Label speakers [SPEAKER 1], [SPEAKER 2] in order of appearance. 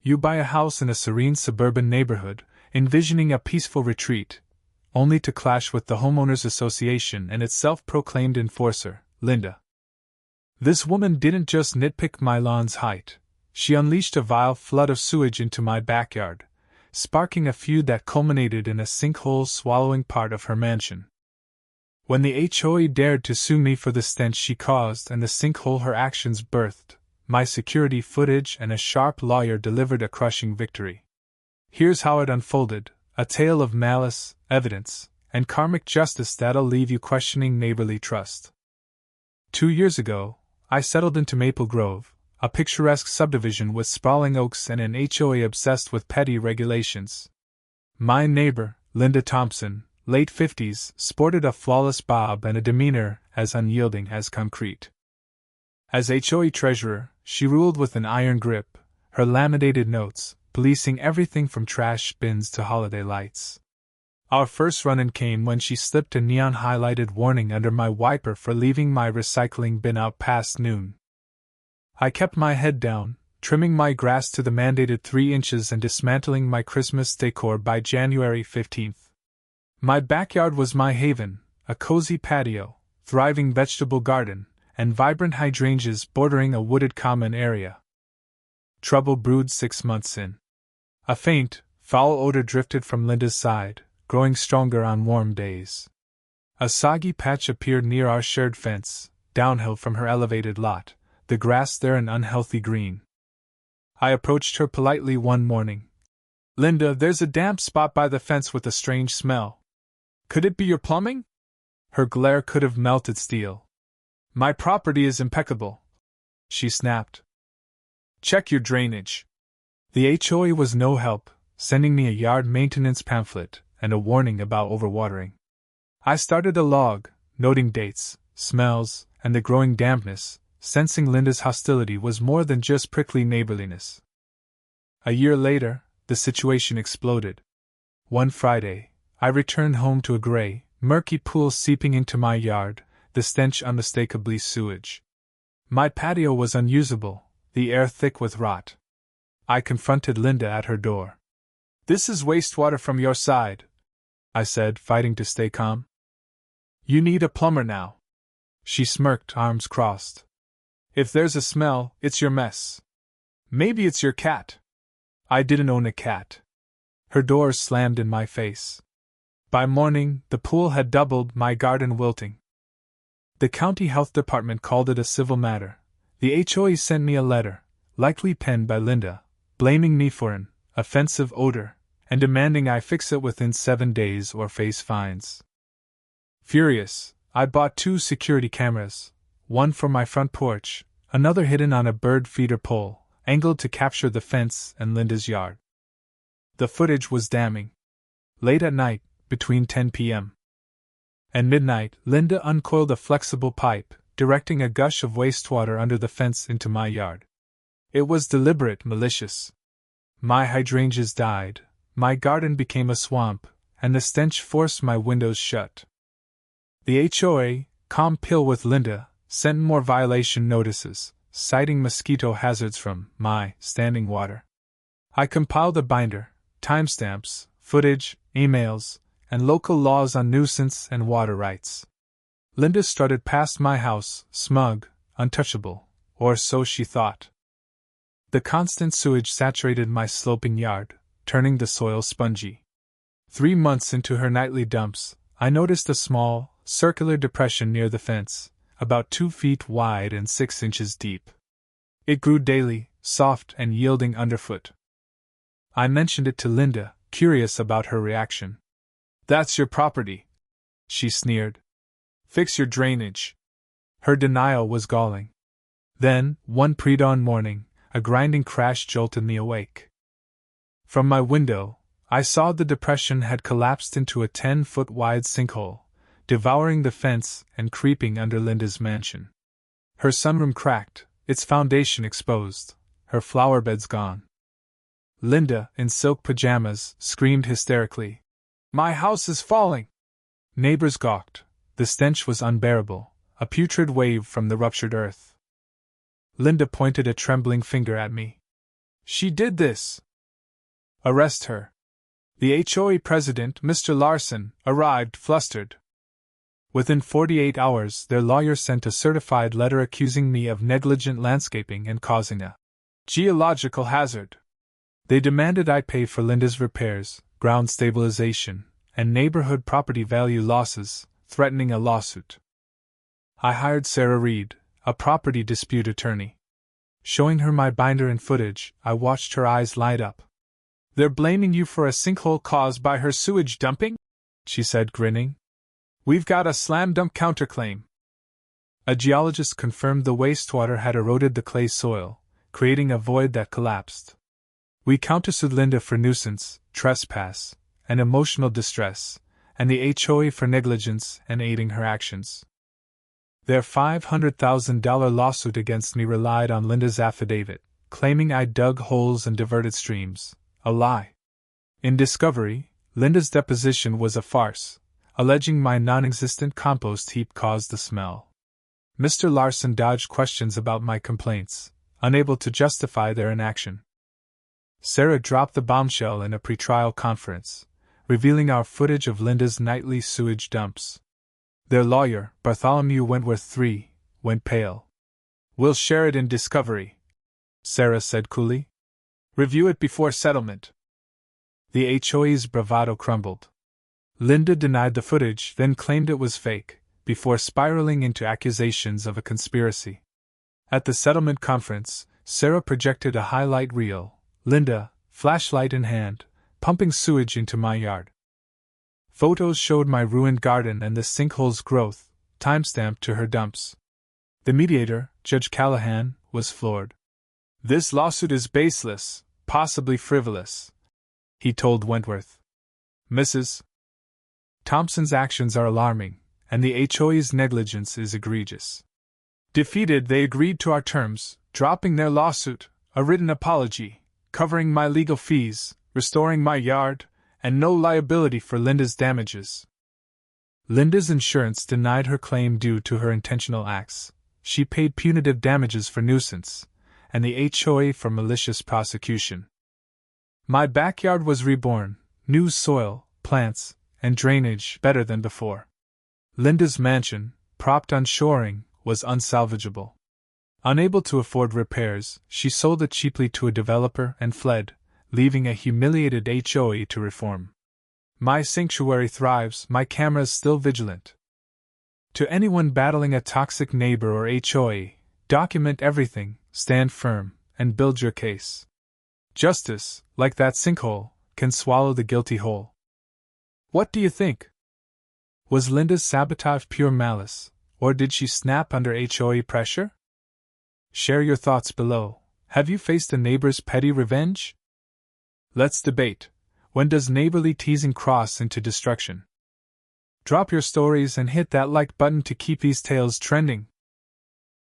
[SPEAKER 1] You buy a house in a serene suburban neighborhood, envisioning a peaceful retreat, only to clash with the homeowners association and its self-proclaimed enforcer, Linda. This woman didn't just nitpick my lawn's height, she unleashed a vile flood of sewage into my backyard, sparking a feud that culminated in a sinkhole swallowing part of her mansion. When the HOA dared to sue me for the stench she caused and the sinkhole her actions birthed, my security footage and a sharp lawyer delivered a crushing victory. Here's how it unfolded, a tale of malice, evidence, and karmic justice that'll leave you questioning neighborly trust. 2 years ago, I settled into Maple Grove, a picturesque subdivision with sprawling oaks and an HOA obsessed with petty regulations. My neighbor, Linda Thompson, late 50s, sported a flawless bob and a demeanor as unyielding as concrete. As HOA treasurer, she ruled with an iron grip, her laminated notes, policing everything from trash bins to holiday lights. Our first run-in came when she slipped a neon-highlighted warning under my wiper for leaving my recycling bin out past noon. I kept my head down, trimming my grass to the mandated 3 inches and dismantling my Christmas decor by January 15th. My backyard was my haven, a cozy patio, thriving vegetable garden, and vibrant hydrangeas bordering a wooded common area. Trouble brewed 6 months in. A faint, foul odor drifted from Linda's side, growing stronger on warm days. A soggy patch appeared near our shared fence, downhill from her elevated lot, the grass there an unhealthy green. I approached her politely one morning. "Linda, there's a damp spot by the fence with a strange smell. Could it be your plumbing?" Her glare could have melted steel. "My property is impeccable," she snapped. "Check your drainage." The HOA was no help, sending me a yard maintenance pamphlet and a warning about overwatering. I started a log, noting dates, smells, and the growing dampness, sensing Linda's hostility was more than just prickly neighborliness. A year later, the situation exploded. One Friday, I returned home to a gray, murky pool seeping into my yard, the stench unmistakably sewage. My patio was unusable, the air thick with rot. I confronted Linda at her door. "This is wastewater from your side," I said, fighting to stay calm. "You need a plumber now." She smirked, arms crossed. "If there's a smell, it's your mess. Maybe it's your cat." I didn't own a cat. Her doors slammed in my face. By morning, the pool had doubled, my garden wilting. The county health department called it a civil matter. The HOA sent me a letter, likely penned by Linda, blaming me for an offensive odor, and demanding I fix it within 7 days or face fines. Furious, I bought 2 security cameras, one for my front porch, another hidden on a bird feeder pole, angled to capture the fence and Linda's yard. The footage was damning. Late at night, between 10 p.m. and midnight, Linda uncoiled a flexible pipe, directing a gush of wastewater under the fence into my yard. It was deliberate, malicious. My hydrangeas died, my garden became a swamp, and the stench forced my windows shut. The HOA, calm pill with Linda, sent more violation notices, citing mosquito hazards from my standing water. I compiled a binder, timestamps, footage, emails, and local laws on nuisance and water rights. Linda strutted past my house, smug, untouchable, or so she thought. The constant sewage saturated my sloping yard, turning the soil spongy. 3 months into her nightly dumps, I noticed a small, circular depression near the fence, about 2 feet wide and 6 inches deep. It grew daily, soft and yielding underfoot. I mentioned it to Linda, curious about her reaction. "That's your property," she sneered. "Fix your drainage." Her denial was galling. Then, one pre-dawn morning, a grinding crash jolted me awake. From my window, I saw the depression had collapsed into a 10-foot-wide sinkhole, devouring the fence and creeping under Linda's mansion. Her sunroom cracked, its foundation exposed, her flower beds gone. Linda, in silk pajamas, screamed hysterically, "My house is falling!" Neighbors gawked. The stench was unbearable, a putrid wave from the ruptured earth. Linda pointed a trembling finger at me. She did this! Arrest her! The HOA president, Mr. Larson, arrived flustered. Within 48 hours, their lawyer sent a certified letter accusing me of negligent landscaping and causing a geological hazard. They demanded I pay for Linda's repairs, ground stabilization, and neighborhood property value losses, threatening a lawsuit. I hired Sarah Reed, a property dispute attorney. Showing her my binder and footage, I watched her eyes light up. "They're blaming you for a sinkhole caused by her sewage dumping?" she said, grinning. "We've got a slam-dunk counterclaim." A geologist confirmed the wastewater had eroded the clay soil, creating a void that collapsed. We countersued Linda for nuisance, trespass, and emotional distress, and the HOA for negligence and aiding her actions. Their $500,000 lawsuit against me relied on Linda's affidavit, claiming I dug holes and diverted streams, a lie. In discovery, Linda's deposition was a farce, alleging my non-existent compost heap caused the smell. Mr. Larson dodged questions about my complaints, unable to justify their inaction. Sarah dropped the bombshell in a pretrial conference, revealing our footage of Linda's nightly sewage dumps. Their lawyer, Bartholomew Wentworth III, went pale. "We'll share it in discovery," Sarah said coolly. "Review it before settlement." The HOA's bravado crumbled. Linda denied the footage, then claimed it was fake, before spiraling into accusations of a conspiracy. At the settlement conference, Sarah projected a highlight reel, Linda, flashlight in hand, pumping sewage into my yard. Photos showed my ruined garden and the sinkhole's growth, timestamped to her dumps. The mediator, Judge Callahan, was floored. "This lawsuit is baseless, possibly frivolous," he told Wentworth. "Mrs. Thompson's actions are alarming, and the HOA's negligence is egregious." Defeated, they agreed to our terms, dropping their lawsuit, a written apology, covering my legal fees, restoring my yard, and no liability for Linda's damages. Linda's insurance denied her claim due to her intentional acts. She paid punitive damages for nuisance, and the HOA for malicious prosecution. My backyard was reborn, new soil, plants, and drainage better than before. Linda's mansion, propped on shoring, was unsalvageable. Unable to afford repairs, she sold it cheaply to a developer and fled, leaving a humiliated HOA to reform. My sanctuary thrives, my cameras still vigilant. To anyone battling a toxic neighbor or HOA, document everything, stand firm, and build your case. Justice, like that sinkhole, can swallow the guilty whole. What do you think? Was Linda's sabotage pure malice, or did she snap under HOA pressure? Share your thoughts below. Have you faced a neighbor's petty revenge? Let's debate. When does neighborly teasing cross into destruction? Drop your stories and hit that like button to keep these tales trending.